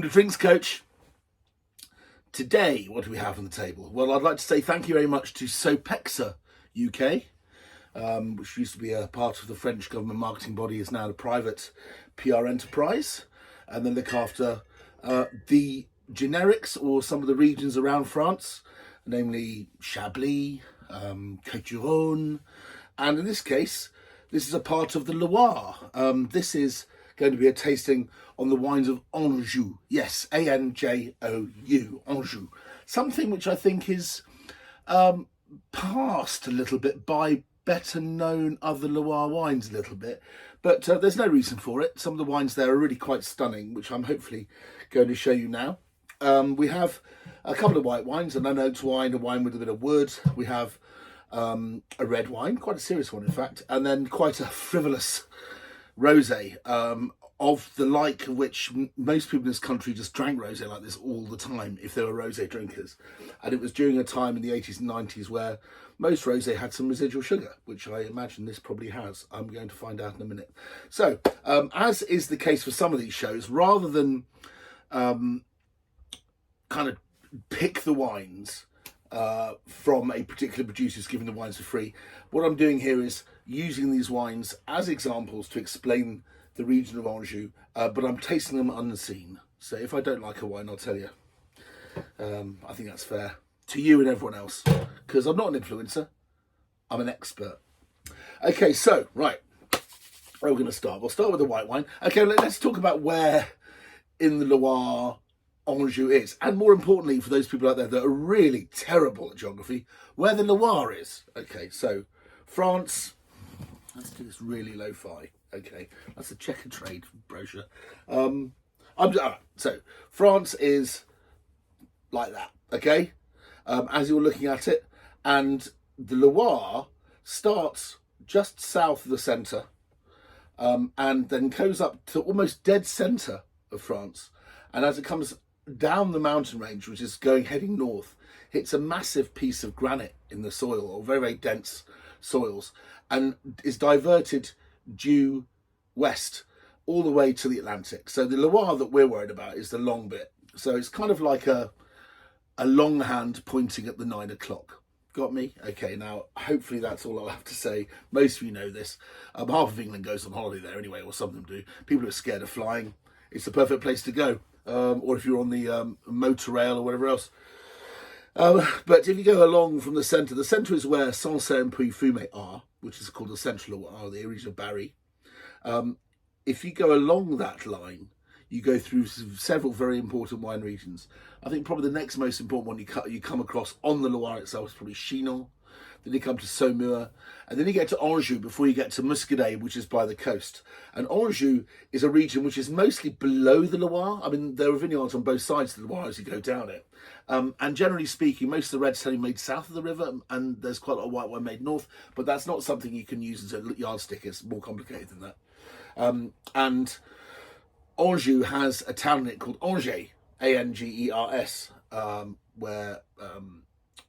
the Drinks Coach. Today, what do we have on the table? Well, I'd like to say thank you very much to Sopexa UK, which used to be a part of the French government marketing body, is now a private PR enterprise, and they look after the generics or some of the regions around France, namely Chablis, Côte-du-Rhône, and in this case, this is a part of the Loire. This is going to be a tasting on the wines of Anjou. Yes, Anjou, Anjou. Something which I think is passed a little bit by better known other Loire wines a little bit, but there's no reason for it. Some of the wines there are really quite stunning, which I'm hopefully going to show you now. We have a couple of white wines, an unoaked wine, a wine with a bit of wood. We have a red wine, quite a serious one in fact, and then quite a frivolous rosé, of the like of which most people in this country just drank rosé like this all the time if they were rosé drinkers. And it was during a time in the 80s and 90s where most rosé had some residual sugar, which I imagine this probably has. I'm going to find out in a minute. So, as is the case for some of these shows, rather than kind of pick the wines from a particular producer who's giving the wines for free, what I'm doing here is using these wines as examples to explain the region of Anjou, but I'm tasting them unseen. So if I don't like a wine, I'll tell you. I think that's fair to you and everyone else, because I'm not an influencer, I'm an expert. Okay, so, right, where are we going to start? We'll start with the white wine. Okay, let's talk about where in the Loire Anjou is, and more importantly, for those people out there that are really terrible at geography, where the Loire is. Okay, so France, let's do this really lo-fi. Okay, that's a checker trade brochure. So France is like that, okay, as you're looking at it, and the Loire starts just south of the centre, and then goes up to almost dead centre of France, and as it comes down the mountain range, which is heading north, hits a massive piece of granite in the soil, or very, very dense soils, and is diverted due west all the way to the Atlantic. So the Loire that we're worried about is the long bit. So it's kind of like a long hand pointing at the 9 o'clock. Got me? Okay, now hopefully that's all I'll have to say. Most of you know this. Half of England goes on holiday there anyway, or some of them do. People who are scared of flying, it's the perfect place to go. Or if you're on the motorrail or whatever else. But if you go along from the centre is where Sancerre and Puy-Fumé are, which is called the Central Loire, the region of Barry. If you go along that line, you go through several very important wine regions. I think probably the next most important one you come across on the Loire itself is probably Chinon. Then you come to Saumur, and then you get to Anjou before you get to Muscadet, which is by the coast. And Anjou is a region which is mostly below the Loire. I mean, there are vineyards on both sides of the Loire as you go down it. And generally speaking, most of the red's only made south of the river, and there's quite a lot of white wine made north, but that's not something you can use as a yardstick. It's more complicated than that. And Anjou has a town in it called Angers, Angers, where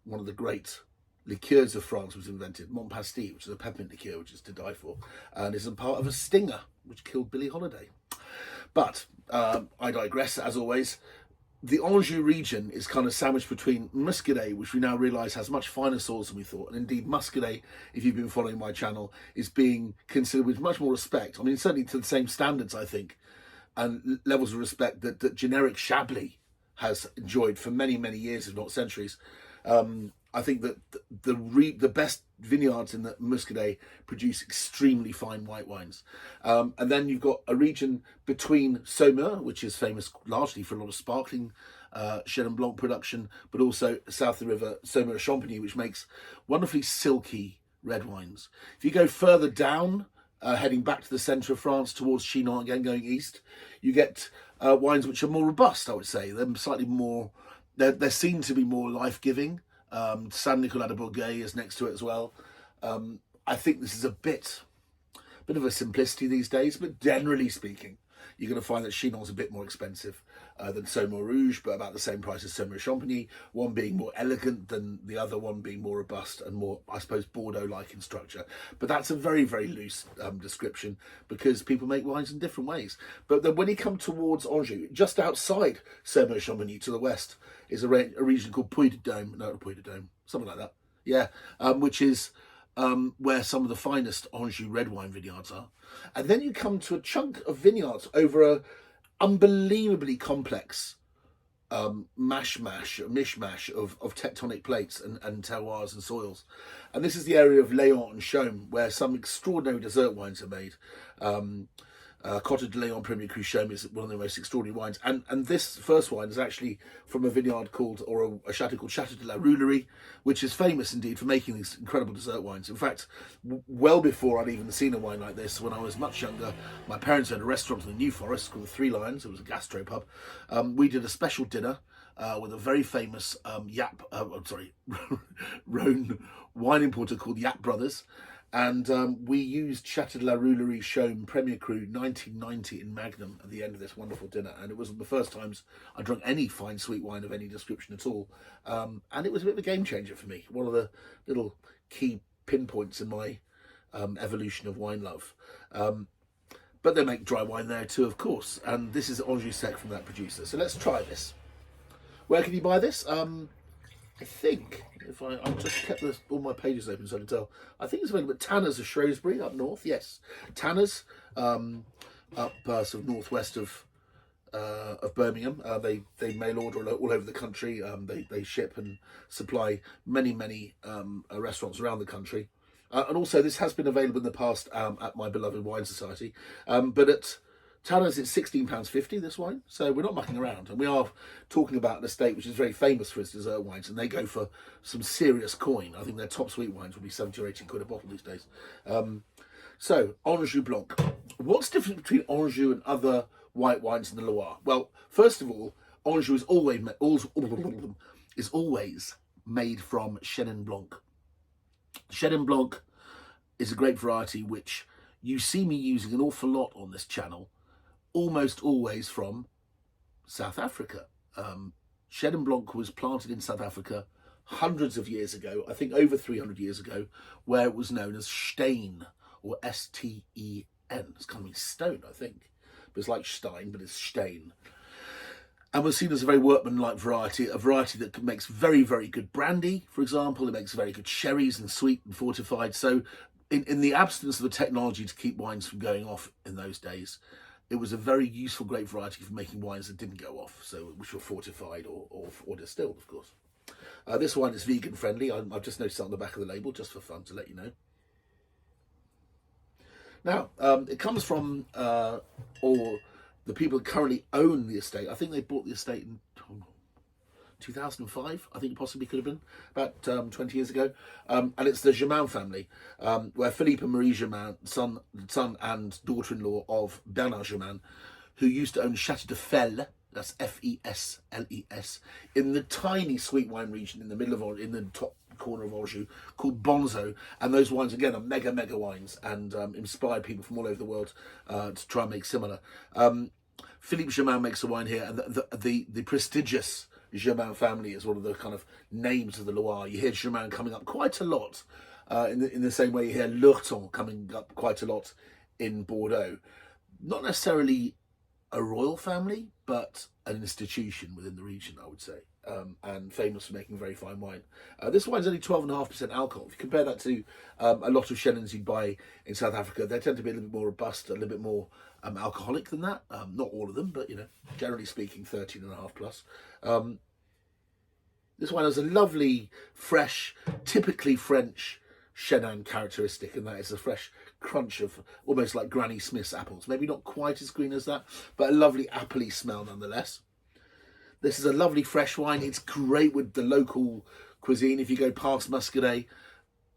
one of the great liqueurs of France was invented, Montpastis, which is a peppermint liqueur, which is to die for, and is a part of a stinger, which killed Billie Holiday. But I digress, as always. The Anjou region is kind of sandwiched between Muscadet, which we now realise has much finer soils than we thought. And indeed, Muscadet, if you've been following my channel, is being considered with much more respect. I mean, certainly to the same standards, I think, and levels of respect that generic Chablis has enjoyed for many, many years, if not centuries. I think that the best vineyards in the Muscadet produce extremely fine white wines. And then you've got a region between Saumur, which is famous largely for a lot of sparkling Chenin Blanc production, but also south of the river, Saumur-Champigny, which makes wonderfully silky red wines. If you go further down, heading back to the centre of France towards Chinon, again going east, you get wines which are more robust, I would say. They're slightly more, they're seen to be more life-giving. Saint Nicolas de Bourgueil is next to it as well. I think this is a bit of a simplicity these days, but generally speaking, you're going to find that Chinon's a bit more expensive. than Saumur Rouge, but about the same price as Saumur Champagny, one being more elegant than the other, one being more robust and more, I suppose, Bordeaux-like in structure. But that's a very, very loose description, because people make wines in different ways. But then when you come towards Anjou, just outside Saumur Champagny to the west, is a region called Puy-de-Dôme, something like that. Yeah, which is where some of the finest Anjou red wine vineyards are. And then you come to a chunk of vineyards over a unbelievably complex mishmash of tectonic plates and terroirs and soils. And this is the area of Léon and Chaume, where some extraordinary dessert wines are made. Côte de Léon Premier Cru Chaume is one of the most extraordinary wines. And this first wine is actually from a vineyard called, or a chateau called Chateau de la Roulerie, which is famous indeed for making these incredible dessert wines. In fact, well before I'd even seen a wine like this, when I was much younger, my parents had a restaurant in the New Forest called the Three Lions. It was a gastropub. We did a special dinner with a very famous Rhone wine importer called Yap Brothers. And we used Chateau de la Roulerie Chaume Premier Cru 1990 in Magnum at the end of this wonderful dinner. And it was the first times I drank any fine sweet wine of any description at all. And it was a bit of a game changer for me. One of the little key pinpoints in my evolution of wine love. But they make dry wine there too, of course. And this is Anjou Sec from that producer. So let's try this. Where can you buy this? I think, if I've just kept all my pages open so I can tell, I think it's available at Tanner's of Shrewsbury up north. Yes, Tanner's up sort of northwest of Birmingham. They mail order all over the country. They ship and supply many restaurants around the country. And also this has been available in the past at my beloved Wine Society. But at Tanner's, it's £16.50, this wine, so we're not mucking around. And we are talking about an estate which is very famous for its dessert wines, and they go for some serious coin. I think their top sweet wines would be 70 or 80 quid a bottle these days. So, Anjou Blanc. What's different between Anjou and other white wines in the Loire? Well, first of all, Anjou is always made from Chenin Blanc. Chenin Blanc is a grape variety which you see me using an awful lot on this channel, almost always from South Africa. Chenin Blanc was planted in South Africa hundreds of years ago, I think over 300 years ago, where it was known as Stein, or S-T-E-N. It's kind of means stone, I think. But it's like Stein, but it's Stein. And was seen as a very workmanlike variety, a variety that makes very, very good brandy, for example. It makes very good sherries and sweet and fortified. So in the absence of the technology to keep wines from going off in those days, it was a very useful grape variety for making wines that didn't go off, so which were fortified or distilled, of course. This wine is vegan friendly. I've just noticed that on the back of the label, just for fun, to let you know. Now, it comes from, or the people that currently own the estate. I think they bought the estate in 2005, I think it possibly could have been, about 20 years ago. And it's the Germain family, where Philippe and Marie Germain, son and daughter-in-law of Bernard Germain, who used to own Château de Felles, that's F-E-S-L-E-S, in the tiny sweet wine region in the middle of, in the top corner of Anjou, called Bonzo. And those wines, again, are mega wines, and inspired people from all over the world to try and make similar. Philippe Germain makes a wine here, and the prestigious Germain family is one of the kind of names of the Loire. You hear Germain coming up quite a lot, in the same way you hear Lurton coming up quite a lot in Bordeaux. Not necessarily a royal family, but an institution within the region, I would say, and famous for making very fine wine. This wine's only 12.5% alcohol. If you compare that to a lot of Chenins you'd buy in South Africa, they tend to be a little bit more robust, a little bit more alcoholic than that. Not all of them, but, you know, generally speaking, 13.5 plus. This wine has a lovely, fresh, typically French Chenin characteristic, and that is a fresh crunch of almost like Granny Smith's apples. Maybe not quite as green as that, but a lovely appley smell nonetheless. This is a lovely fresh wine. It's great with the local cuisine. If you go past Muscadet,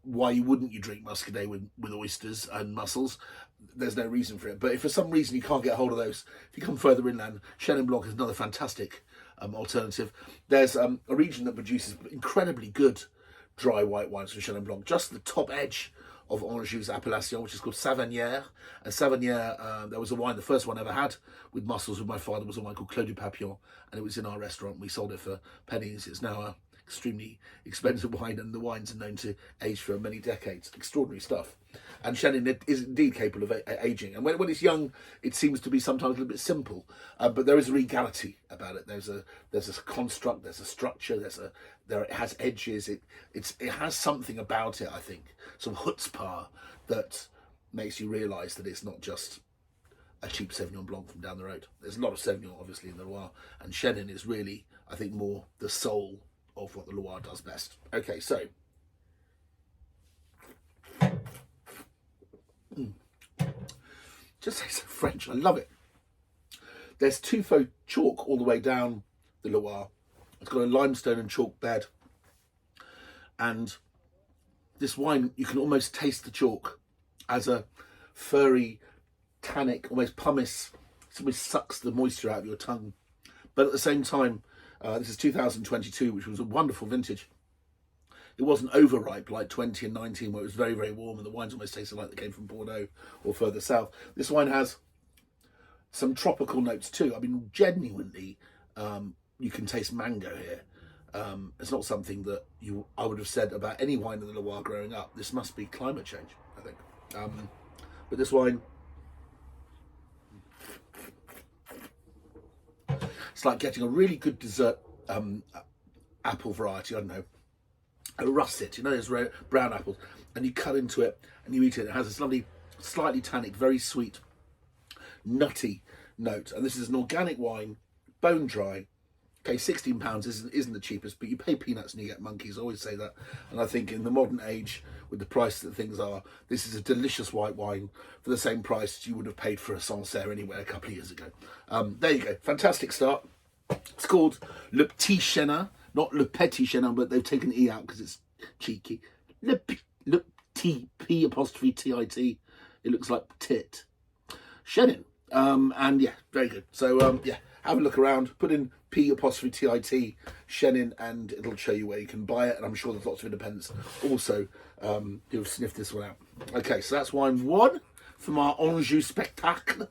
why wouldn't you drink Muscadet with oysters and mussels? There's no reason for it. But if for some reason you can't get hold of those, if you come further inland, Chenin Blanc is another fantastic alternative. There's a region that produces incredibly good dry white wines from Chenin Blanc, just the top edge of Anjou's appellation, which is called Savagnière. And Savagnière, there was a wine, the first one I ever had with mussels with my father was a wine called Clos du Papillon, and it was in our restaurant. We sold it for pennies. It's now a extremely expensive wine, and the wines are known to age for many decades. Extraordinary stuff. And Chenin is indeed capable of aging. And when it's young, it seems to be sometimes a little bit simple, but there is a regality about it. There's a construct, there's a structure, it has edges. It has something about it, I think, some chutzpah that makes you realise that it's not just a cheap Sauvignon Blanc from down the road. There's a lot of Sauvignon, obviously, in the Loire, and Chenin is really, I think, more the soul of what the Loire does best. Okay, so just say so French. I love it. There's tuffeau chalk all the way down the Loire. It's got a limestone and chalk bed, and this wine, you can almost taste the chalk as a furry, tannic, almost pumice. It almost sucks the moisture out of your tongue. But at the same time, this is 2022, which was a wonderful vintage. It wasn't overripe like 20 and 19, where it was very, very warm and the wines almost tasted like they came from Bordeaux or further south. This wine has some tropical notes too. I mean, genuinely, you can taste mango here. It's not something that I would have said about any wine in the Loire growing up. This must be climate change, I think. But this wine, it's like getting a really good dessert apple variety. I don't know, a russet, you know, those brown apples, and you cut into it and you eat it. It has this lovely, slightly tannic, very sweet, nutty note. And this is an organic wine, bone dry. Okay, £16 isn't the cheapest, but you pay peanuts and you get monkeys. I always say that. And I think in the modern age, with the price that things are, this is a delicious white wine for the same price you would have paid for a Sancerre anywhere a couple of years ago. There you go. Fantastic start. It's called Le Petit Chenin, not Le Petit Chenin, but they've taken E out because it's cheeky. Le Petit, P apostrophe T-I-T. It looks like tit. Chenin. And yeah, very good. So yeah, have a look around, put in P apostrophe T-I-T, Chenin, and it'll show you where you can buy it. And I'm sure there's lots of independents also who've sniffed this one out. Okay, so that's wine one from our Anjou spectacle.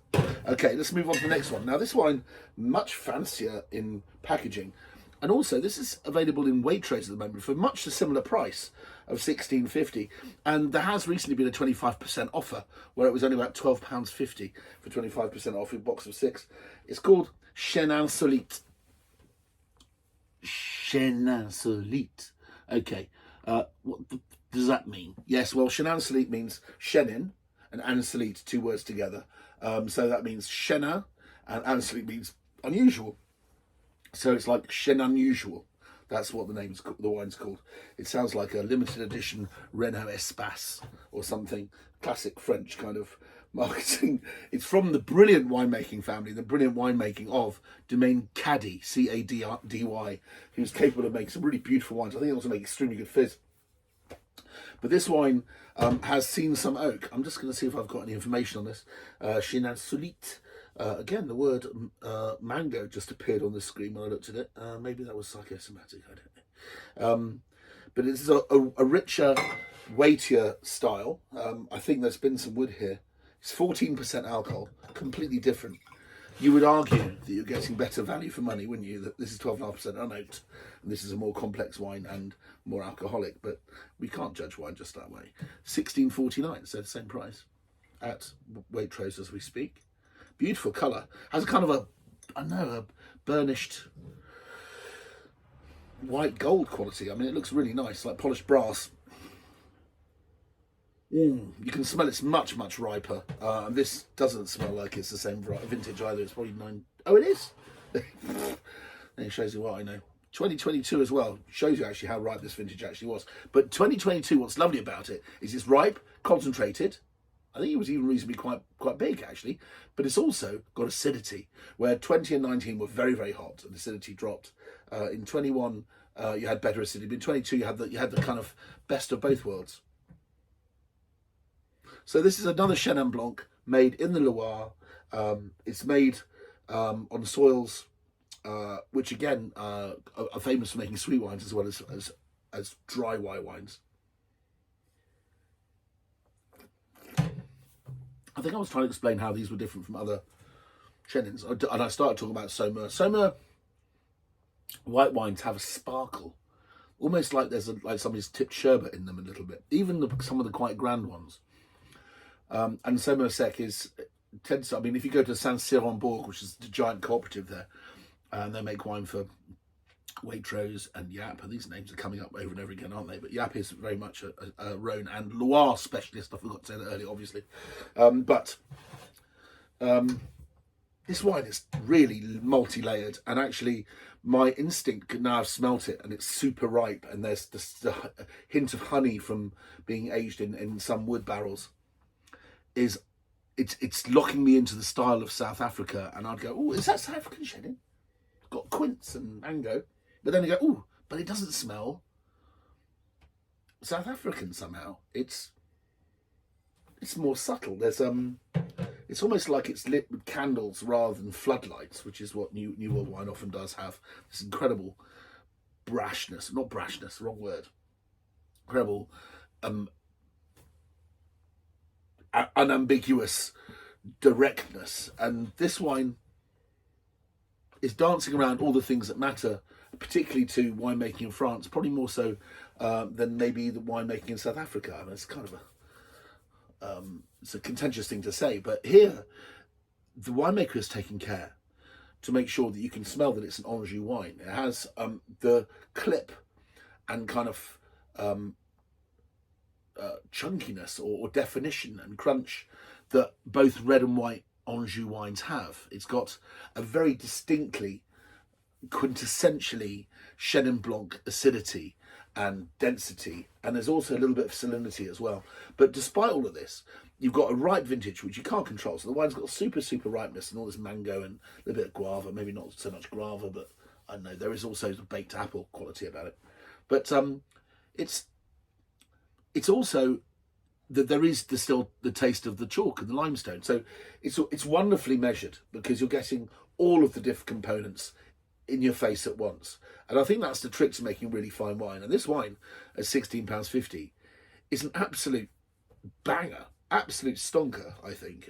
Okay, let's move on to the next one. Now, this wine, much fancier in packaging. And also, this is available in Waitrose at the moment for much a similar price of £16.50. And there has recently been a 25% offer where it was only about £12.50 for 25% off a box of 6. It's called Chenin Solite. Chenin Solite. Okay, what does that mean? Yes, well, Chenin Solite means Chenin and Ansolite, 2 words together. So that means Chenin, and Ansolite means unusual. So it's like Chenin Unusual. That's what the wine's called. It sounds like a limited edition Renault Espace or something. Classic French kind of marketing. It's from the brilliant winemaking family, the brilliant winemaking of Domaine Caddy, C-A-D-Y, who's capable of making some really beautiful wines. I think it also makes extremely good fizz. But this wine has seen some oak. I'm just going to see if I've got any information on this. Chenin Solite. Again, the word mango just appeared on the screen when I looked at it. Maybe that was psychosomatic, I don't know. But it's a richer, weightier style. I think there's been some wood here. It's 14% alcohol, completely different. You would argue that you're getting better value for money, wouldn't you? That this is 12.5% unoaked, and this is a more complex wine and more alcoholic. But we can't judge wine just that way. £16.49, so the same price at Waitrose as we speak. Beautiful colour. Has a kind of a burnished white gold quality. I mean, it looks really nice, like polished brass. You can smell it's much, much riper. And this doesn't smell like it's the same vintage either. It's probably 9... Oh, it is? It shows you what I know. 2022 as well. Shows you actually how ripe this vintage actually was. But 2022, what's lovely about it is it's ripe, concentrated. I think it was even reasonably quite big, actually. But it's also got acidity, where 20 and 19 were very, very hot, and acidity dropped. In 21, you had better acidity. But in 22, you had the kind of best of both worlds. So this is another Chenin Blanc made in the Loire. It's made on soils which, again, are famous for making sweet wines as well as dry white wines. I think I was trying to explain how these were different from other Chennins, and I started talking about Saumur. Saumur white wines have a sparkle, almost like like somebody's tipped sherbet in them a little bit. Even some of the quite grand ones. And Saumur Sec tends to, I mean, if you go to Saint-Cyr-en-Bourg, which is the giant cooperative there, and they make wine for Waitrose and Yap, and these names are coming up over and over again, aren't they? But Yap is very much a Rhone and Loire specialist. I forgot to say that earlier, obviously. This wine is really multi-layered, and actually my instinct, now I've smelt it and it's super ripe, and there's this hint of honey from being aged in some wood barrels, it's locking me into the style of South Africa. And I'd go, oh, is that South African Chenin? Got quince and mango. But then you go, oh, but it doesn't smell South African somehow. It's more subtle. There's it's almost like it's lit with candles rather than floodlights, which is what New World wine often does have. This incredible brashness, not brashness, wrong word. Incredible unambiguous directness. And this wine is dancing around all the things that matter, particularly to winemaking in France, probably more so than maybe the winemaking in South Africa. I mean, it's kind of it's a contentious thing to say, but here the winemaker is taking care to make sure that you can smell that it's an Anjou wine. It has the clip and kind of chunkiness or definition and crunch that both red and white Anjou wines have. It's got a very distinctly, quintessentially Chenin Blanc acidity and density, and there's also a little bit of salinity as well. But despite all of this, you've got a ripe vintage which you can't control. So the wine's got super ripeness and all this mango and a little bit of guava, maybe not so much guava, but I don't know, there is also baked apple quality about it. But it's also that there is still the taste of the chalk and the limestone. So it's wonderfully measured, because you're getting all of the different components in your face at once. And I think that's the trick to making really fine wine. And this wine at £16.50 is an absolute banger, absolute stonker, I think.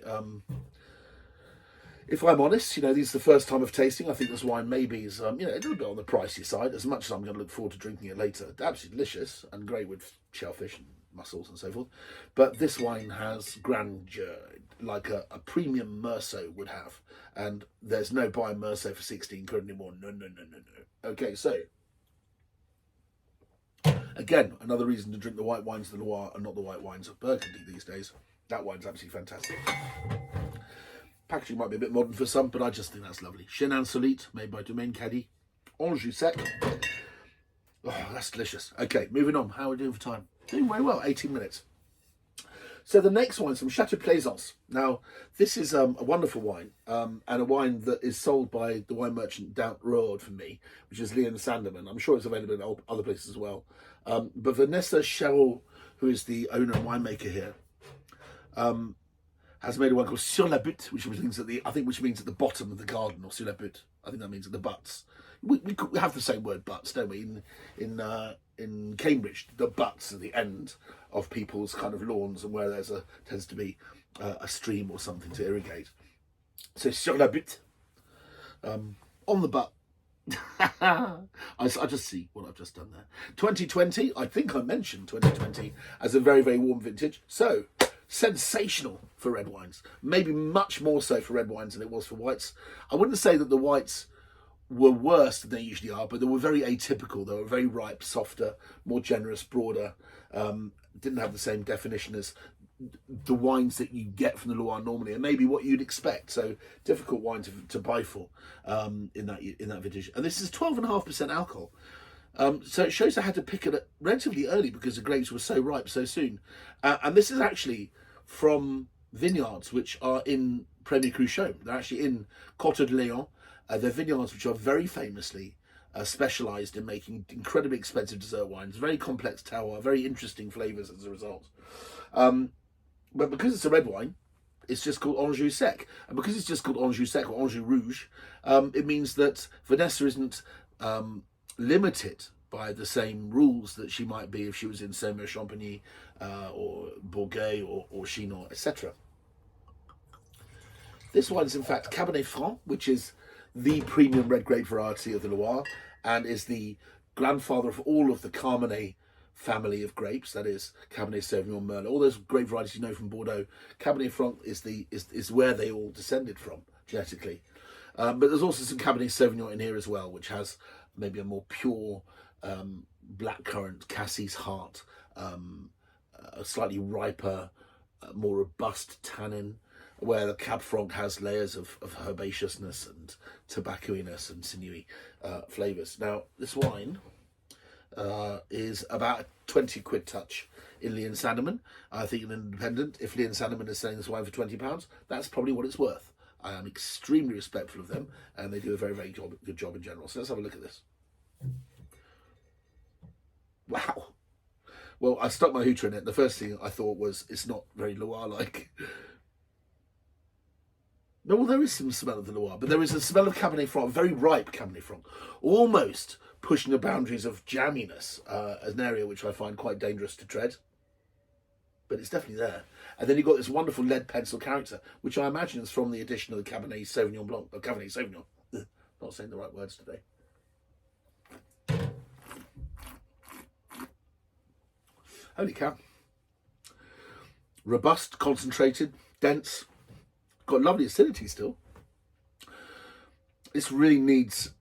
If I'm honest, this is the first time of tasting. I think this wine maybe is, a little bit on the pricey side, as much as I'm going to look forward to drinking it later. Absolutely delicious and great with shellfish and mussels and so forth. But this wine has grandeur, like a premium Meursault would have. And there's no buying Meursault for 16 quid anymore. No. Okay, so again, another reason to drink the white wines of the Loire and not the white wines of Burgundy these days. That wine's absolutely fantastic. Packaging might be a bit modern for some, but I just think that's lovely. Chenin Insolite, made by Domaine Caddy. Anjou Sec. Oh, that's delicious. Okay, moving on. How are we doing for time? Doing very well, 18 minutes. So the next wine's from Chateau Plaisance. Now, this is a wonderful wine, and a wine that is sold by the wine merchant down the road from me, which is Leon Sanderman. I'm sure it's available in other places as well. But Vanessa Charot, who is the owner and winemaker here, has made a wine called Sur la Butte, which means at the bottom of the garden, or Sur la Butte. I think that means at the butts. We have the same word, butts, don't we? In Cambridge, the butts are the end of people's kind of lawns, and where tends to be a stream or something to irrigate. So Sur la Butte, on the butt. I just see what I've just done there. 2020, I think I mentioned 2020 as a very, very warm vintage. So sensational for red wines, maybe much more so for red wines than it was for whites. I wouldn't say that the whites were worse than they usually are, but they were very atypical. They were very ripe, softer, more generous, broader, didn't have the same definition as the wines that you get from the Loire normally, and maybe what you'd expect. So difficult wine to buy for in that vintage. And this is 12.5% alcohol. So it shows I had to pick it relatively early because the grapes were so ripe so soon. And this is actually from vineyards which are in Premier Cru Chaume. They're actually in Côte de Léon. They're vineyards which are very famously specialised in making incredibly expensive dessert wines, very complex terroir, very interesting flavours as a result. But because it's a red wine, it's just called Anjou Sec. And because it's just called Anjou Sec or Anjou Rouge, it means that Vanessa isn't limited by the same rules that she might be if she was in Saumur Champagny or Bourgogne or Chinon, etc. This one is in fact Cabernet Franc, which is the premium red grape variety of the Loire and is the grandfather of all of the Carmenet family of grapes. That is Cabernet Sauvignon, Merlot, all those grape varieties you know from Bordeaux. Cabernet Franc is where they all descended from genetically. But there's also some Cabernet Sauvignon in here as well, which has maybe a more pure blackcurrant, Cassis heart, a slightly riper, more robust tannin, where the Cab Franc has layers of herbaceousness and tobaccoiness and sinewy flavours. Now, this wine is about 20 quid touch in Lee and Sandeman. I think an independent, if Lee and Sandeman is selling this wine for £20, that's probably what it's worth. I am extremely respectful of them, and they do a very, very good job in general. So let's have a look at this. Wow. Well, I stuck my hooter in it. The first thing I thought was, it's not very Loire-like. No, well, there is some smell of the Loire, but there is a smell of Cabernet Franc, very ripe Cabernet Franc, almost pushing the boundaries of jamminess, an area which I find quite dangerous to tread. But it's definitely there. And then you've got this wonderful lead pencil character, which I imagine is from the addition of the Cabernet Sauvignon Blanc, or Cabernet Sauvignon. Not saying the right words today. Holy cow. Robust, concentrated, dense. Got lovely acidity still. This really needs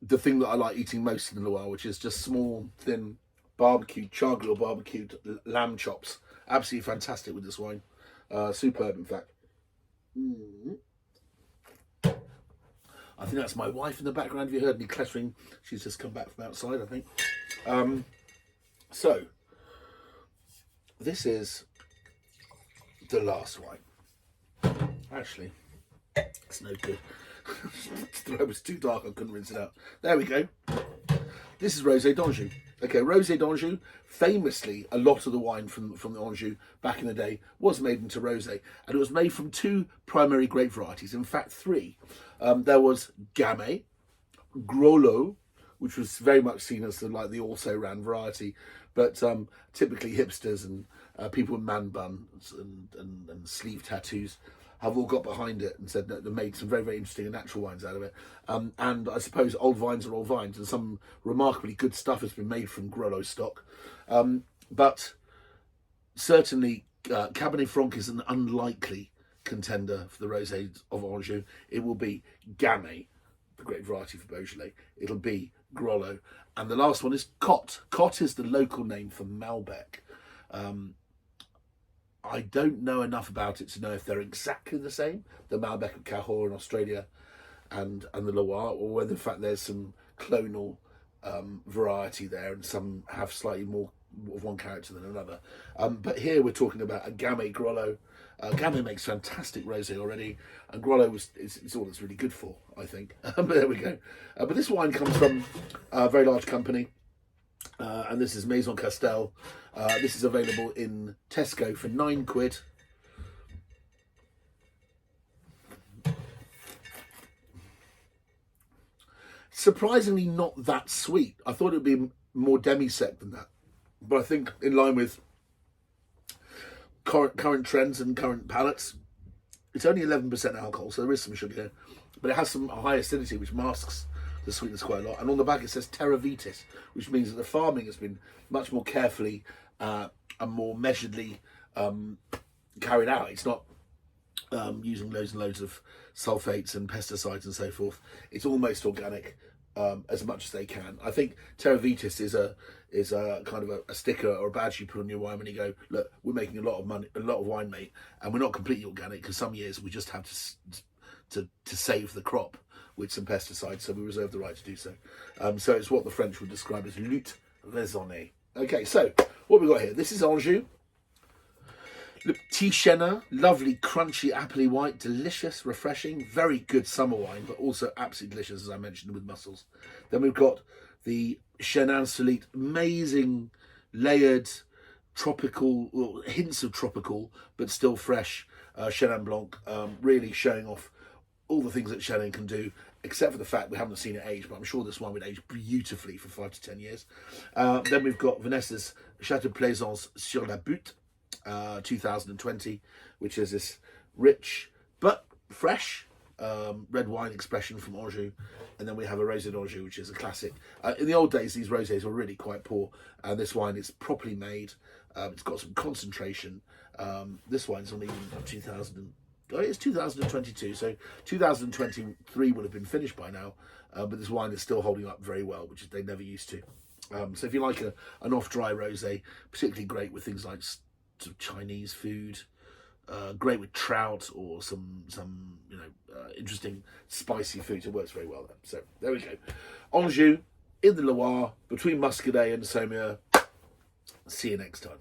the thing that I like eating most in the Loire, which is just small, thin, barbecued, char grill barbecued lamb chops. Absolutely fantastic with this wine. Superb, in fact. I think that's my wife in the background. Have you heard me clattering? She's just come back from outside, I think. So, this is the last wine. Actually, it's no good. The throat was too dark, I couldn't rinse it out. There we go. This is Rosé d'Anjou. Okay, Rosé d'Anjou, famously, a lot of the wine from the Anjou back in the day was made into rosé, and it was made from two primary grape varieties. In fact, three. There was Gamay, Grolot, which was very much seen as the also-ran variety, but typically hipsters and people with man buns and sleeve tattoos have all got behind it and said that they made some very, very interesting and natural wines out of it. And I suppose old vines are old vines, and some remarkably good stuff has been made from Grolot stock. But certainly Cabernet Franc is an unlikely contender for the Rosé of Anjou. It will be Gamay, the great variety for Beaujolais. It'll be Grolot. And the last one is Cot. Cot is the local name for Malbec. I don't know enough about it to know if they're exactly the same, the Malbec of Cahors in Australia and the Loire, or whether in fact there's some clonal variety there and some have slightly more of one character than another. But here we're talking about a Gamay Grolot. Gamay makes fantastic rosé already, and Grolot is all it's really good for, I think. But there we go. But this wine comes from a very large company, and this is Maison Castel. This is available in Tesco for 9 quid. Surprisingly not that sweet. I thought it would be more demi-sec than that. But I think in line with current trends and current palates, it's only 11% alcohol, so there is some sugar here. But it has some high acidity, which masks the sweetness quite a lot. And on the back it says Terra Vitis, which means that the farming has been much more carefully and more measuredly carried out. It's not using loads and loads of sulfates and pesticides and so forth. It's almost organic as much as they can. I think Terra Vitis is a kind of a sticker or a badge you put on your wine when you go, look, we're making a lot of wine, mate, and we're not completely organic because some years we just have to save the crop with some pesticides, so we reserve the right to do so. So it's what the French would describe as lutte raisonnée. Okay, so what we got here? This is Anjou. Le Petit Chenin, lovely, crunchy, appley white, delicious, refreshing, very good summer wine, but also absolutely delicious, as I mentioned, with mussels. Then we've got the Chenin Solite, amazing, layered, tropical, well, hints of tropical, but still fresh Chenin Blanc, really showing off all the things that Chenin can do, except for the fact we haven't seen it age, but I'm sure this one would age beautifully for 5 to 10 years. Then we've got Vanessa's Chateau Plaisance sur la Butte, 2020, which is this rich but fresh red wine expression from Anjou, and then we have a rosé d'Anjou, which is a classic. In the old days, these rosés were really quite poor, and this wine is properly made. It's got some concentration. This wine's only 2000. It's 2022, so 2023 would have been finished by now, but this wine is still holding up very well, which they never used to. So if you like an off-dry rosé, particularly great with things like sort of Chinese food, great with trout or some interesting spicy food. It works very well there. So there we go. Anjou in the Loire between Muscadet and Saumur. See you next time.